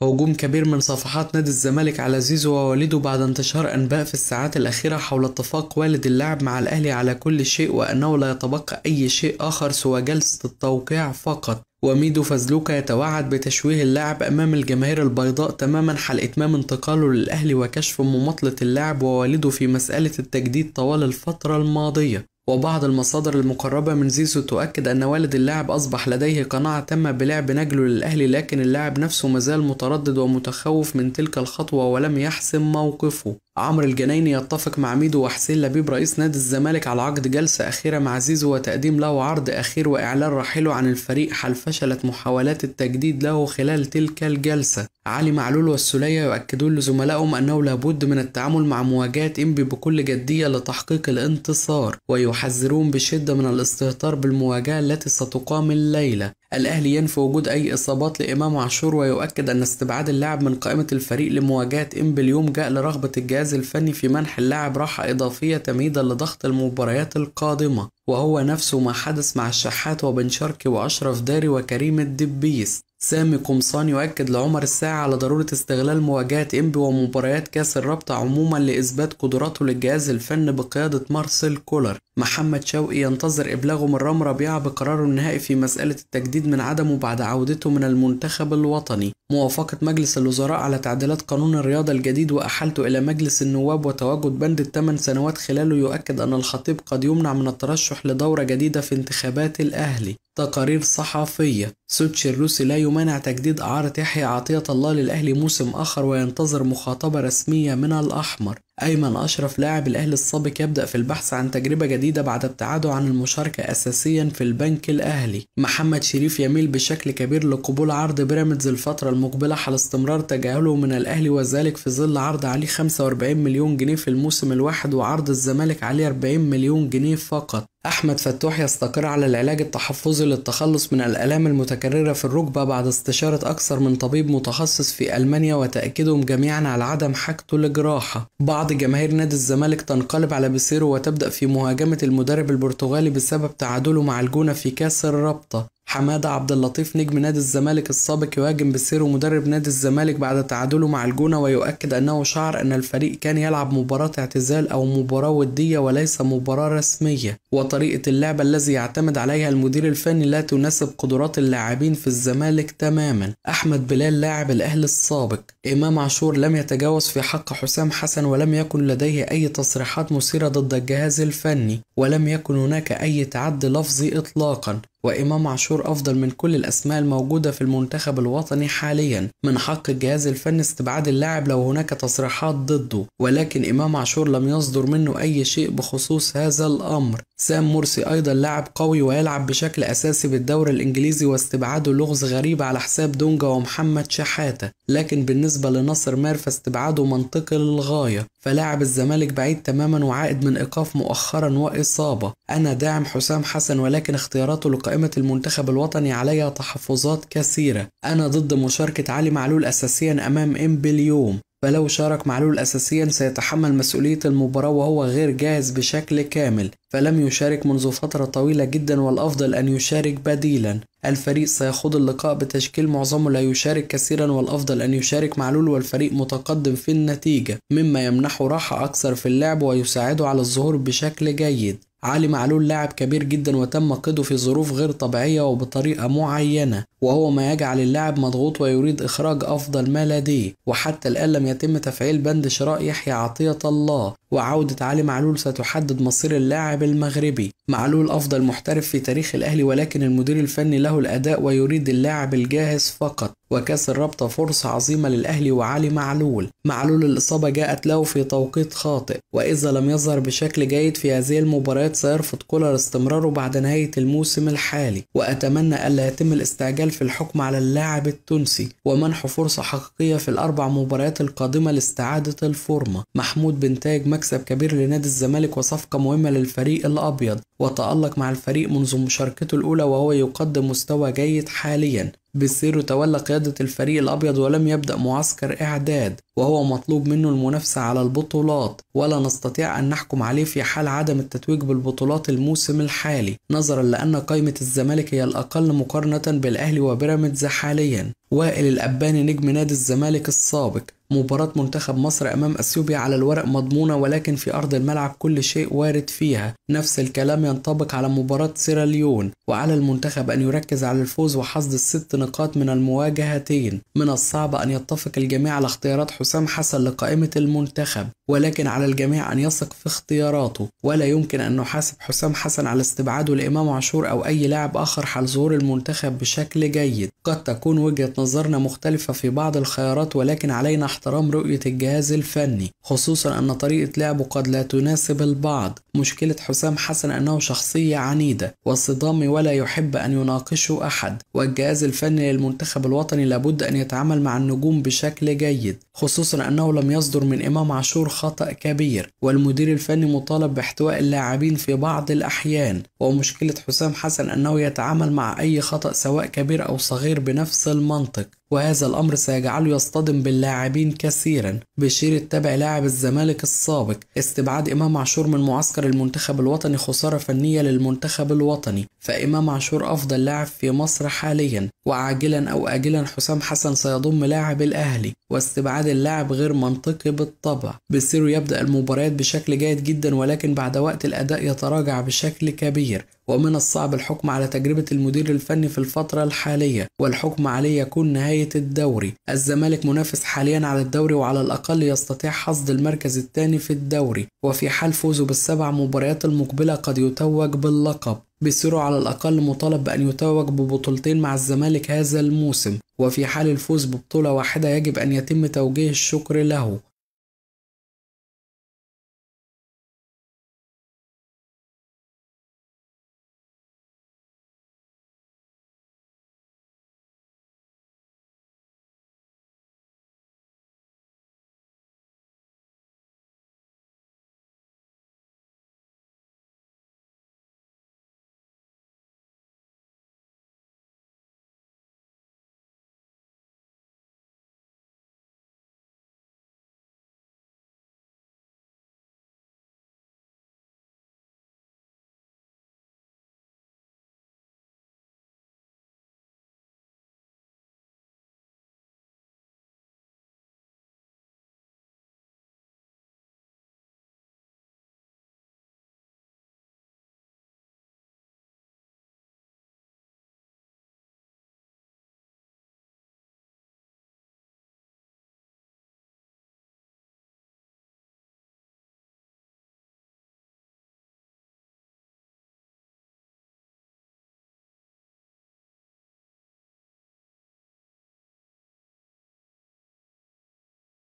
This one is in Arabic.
هجوم كبير من صفحات نادي الزمالك على زيزو ووالده بعد انتشار أنباء في الساعات الأخيرة حول اتفاق والد اللاعب مع الأهلي على كل شيء، وأنه لا يتبقى أي شيء آخر سوى جلسة التوقيع فقط. وميدو فازلوكا يتوعد بتشويه اللاعب أمام الجماهير البيضاء تماما حال إتمام انتقاله للأهلي وكشف مماطلة اللاعب ووالده في مسألة التجديد طوال الفترة الماضية. وبعض المصادر المقربة من زيزو تؤكد أن والد اللاعب أصبح لديه قناعة تامة بلعب نجله للأهلي، لكن اللاعب نفسه مازال متردد ومتخوف من تلك الخطوة ولم يحسم موقفه. عمرو الجنايني يتفق مع ميدو وحسين لبيب رئيس نادي الزمالك على عقد جلسة أخيرة مع زيزو وتقديم له عرض أخير وإعلان رحيله عن الفريق حال فشلت محاولات التجديد له خلال تلك الجلسة. علي معلول والسولية يؤكدون لزملائهم أنه لابد من التعامل مع مواجهة إنبي بكل جدية لتحقيق الانتصار، ويحذرون بشدة من الاستهتار بالمواجهة التي ستقام الليلة. الأهلي ينفي وجود أي إصابات لإمام عاشور ويؤكد أن استبعاد اللاعب من قائمة الفريق لمواجهة إنبي اليوم جاء لرغبة الجهاز الفني في منح اللاعب راحة إضافية تمهيدا لضغط المباريات القادمة، وهو نفسه ما حدث مع الشحات وبن شرقي وأشرف داري وكريم الدبيس. سامي قمصان يؤكد لعمر الساعي على ضرورة استغلال مواجهة إنبي ومباريات كأس الرابطة عموما لإثبات قدراته للجهاز الفني بقيادة مارسيل كولر. محمد شوقي ينتظر إبلاغه من رام ربيعة بقراره النهائي في مسألة التجديد من عدمه بعد عودته من المنتخب الوطني. موافقة مجلس الوزراء على تعديلات قانون الرياضة الجديد وأحالته إلى مجلس النواب وتواجد بند ال8 سنوات خلاله يؤكد أن الخطيب قد يمنع من الترشح لدورة جديدة في انتخابات الأهلي. تقارير صحفية. سوتشي الروسي لا يمانع تجديد إعارة يحيى عطية الله للأهلي موسم آخر وينتظر مخاطبة رسمية من الأحمر. أيمن أشرف لاعب الأهلي السابق يبدأ في البحث عن تجربة جديدة بعد ابتعاده عن المشاركة أساسيا في البنك الأهلي. محمد شريف يميل بشكل كبير لقبول عرض بيراميدز الفترة المقبلة حال استمرار تجاهله من الأهلي، وذلك في ظل عرض عليه 45 مليون جنيه في الموسم الواحد وعرض الزمالك عليه 40 مليون جنيه فقط. أحمد فتوح يستقر على العلاج التحفظي للتخلص من الآلام المتكررة في الركبة بعد استشارة أكثر من طبيب متخصص في ألمانيا وتأكيدهم جميعا على عدم حاجته لجراحة. بعض جماهير نادي الزمالك تنقلب على بيسيرو وتبدأ في مهاجمة المدرب البرتغالي بسبب تعادله مع الجونة في كأس الرابطة. حمادة عبد اللطيف نجم نادي الزمالك السابق يهاجم بيسيرو مدرب نادي الزمالك بعد تعادله مع الجونة، ويؤكد أنه شعر أن الفريق كان يلعب مباراة اعتزال أو مباراة ودية وليس مباراة رسمية، وطريقة اللعب الذي يعتمد عليها المدير الفني لا تناسب قدرات اللاعبين في الزمالك تماما. أحمد بلال لاعب الأهلي السابق. إمام عاشور لم يتجاوز في حق حسام حسن ولم يكن لديه أي تصريحات مثيرة ضد الجهاز الفني، ولم يكن هناك أي تعدي لفظي إطلاقا. وإمام عاشور أفضل من كل الأسماء الموجودة في المنتخب الوطني حاليا. من حق الجهاز الفني استبعاد اللاعب لو هناك تصريحات ضده، ولكن إمام عاشور لم يصدر منه أي شيء بخصوص هذا الأمر. سام مرسي أيضا لاعب قوي ويلعب بشكل أساسي بالدوري الإنجليزي، واستبعاده لغز غريب على حساب دونجا ومحمد شحاتة، لكن بالنسبة لناصر ماهر فاستبعاده منطقي للغاية. فلاعب الزمالك بعيد تماما وعائد من إيقاف مؤخرا وإصابة. أنا داعم حسام حسن، ولكن اختياراته لقائمة المنتخب الوطني عليها تحفظات كثيرة. أنا ضد مشاركة علي معلول أساسيا أمام إنبي اليوم، فلو شارك معلول أساسيا سيتحمل مسؤولية المباراة وهو غير جاهز بشكل كامل، فلم يشارك منذ فترة طويلة جدا والأفضل أن يشارك بديلا. الفريق سيخوض اللقاء بتشكيل معظمه لا يشارك كثيرا، والأفضل أن يشارك معلول والفريق متقدم في النتيجة، مما يمنحه راحة أكثر في اللعب ويساعده على الظهور بشكل جيد. علي معلول لاعب كبير جدا وتم قيده في ظروف غير طبيعية وبطريقة معينة، وهو ما يجعل اللاعب مضغوط ويريد إخراج أفضل ما لديه، وحتى الآن لم يتم تفعيل بند شراء يحيى عطية الله، وعودة علي معلول ستحدد مصير اللاعب المغربي. معلول أفضل محترف في تاريخ الأهلي، ولكن المدير الفني له الأداء ويريد اللاعب الجاهز فقط، وكأس الرابطة فرصة عظيمة للأهلي وعلي معلول. معلول الإصابة جاءت له في توقيت خاطئ، وإذا لم يظهر بشكل جيد في هذه المباريات سيرفض كولر استمراره بعد نهاية الموسم الحالي، وأتمنى ألا يتم الاستعجال في الحكم على اللاعب التونسي ومنحه فرصة حقيقية في الأربع مباريات القادمة لاستعادة الفورمة. محمود بنتاج مكسب كبير لنادي الزمالك وصفقة مهمة للفريق الأبيض، وتألق مع الفريق منذ مشاركته الأولى وهو يقدم مستوى جيد حاليا. بيسيرو تولى قيادة الفريق الأبيض ولم يبدأ معسكر إعداد، وهو مطلوب منه المنافسة على البطولات، ولا نستطيع أن نحكم عليه في حال عدم التتويج بالبطولات الموسم الحالي، نظرا لأن قائمة الزمالك هي الأقل مقارنة بالأهلي وبيراميدز حاليا. وائل الأباني نجم نادي الزمالك السابق: مباراة منتخب مصر أمام أثيوبيا على الورق مضمونة، ولكن في أرض الملعب كل شيء وارد فيها. نفس الكلام ينطبق على مباراة سيراليون، وعلى المنتخب أن يركز على الفوز وحصد ال6 نقاط من المواجهتين. من الصعب أن يتفق الجميع على اختيارات حسام حسن لقائمة المنتخب، ولكن على الجميع أن يثق في اختياراته، ولا يمكن أن نحاسب حسام حسن على استبعاده لإمام عاشور أو أي لاعب آخر حال ظهور المنتخب بشكل جيد. قد تكون وجهة نظرنا مختلفة في بعض الخيارات، ولكن علينا احترام رؤية الجهاز الفني، خصوصا أن طريقة لعبه قد لا تناسب البعض. مشكلة حسام حسن أنه شخصية عنيدة وصدامي ولا يحب أن يناقشه أحد، والجهاز الفني للمنتخب الوطني لابد أن يتعامل مع النجوم بشكل جيد، خصوصا أنه لم يصدر من إمام عاشور خطأ كبير، والمدير الفني مطالب باحتواء اللاعبين في بعض الأحيان. ومشكلة حسام حسن أنه يتعامل مع أي خطأ سواء كبير أو صغير بنفس المنطق، وهذا الأمر سيجعله يصطدم باللاعبين كثيرا. بشير التبع لاعب الزمالك السابق: استبعاد إمام عاشور من معسكر المنتخب الوطني خسارة فنية للمنتخب الوطني، فإمام عاشور أفضل لاعب في مصر حاليا، وعاجلا أو آجلا حسام حسن سيضم لاعب الأهلي، واستبعاد اللاعب غير منطقي بالطبع. بيسيرو يبدأ المباريات بشكل جيد جدا، ولكن بعد وقت الأداء يتراجع بشكل كبير، ومن الصعب الحكم على تجربة المدير الفني في الفترة الحالية، والحكم عليه يكون نهاية الدوري. الزمالك منافس حاليا على الدوري، وعلى الأقل يستطيع حصد المركز الثاني في الدوري، وفي حال فوزه بال7 مباريات المقبلة قد يتوج باللقب. بيسيرو على الأقل مطالب بأن يتوج ببطولتين مع الزمالك هذا الموسم، وفي حال الفوز ببطولة واحدة يجب أن يتم توجيه الشكر له.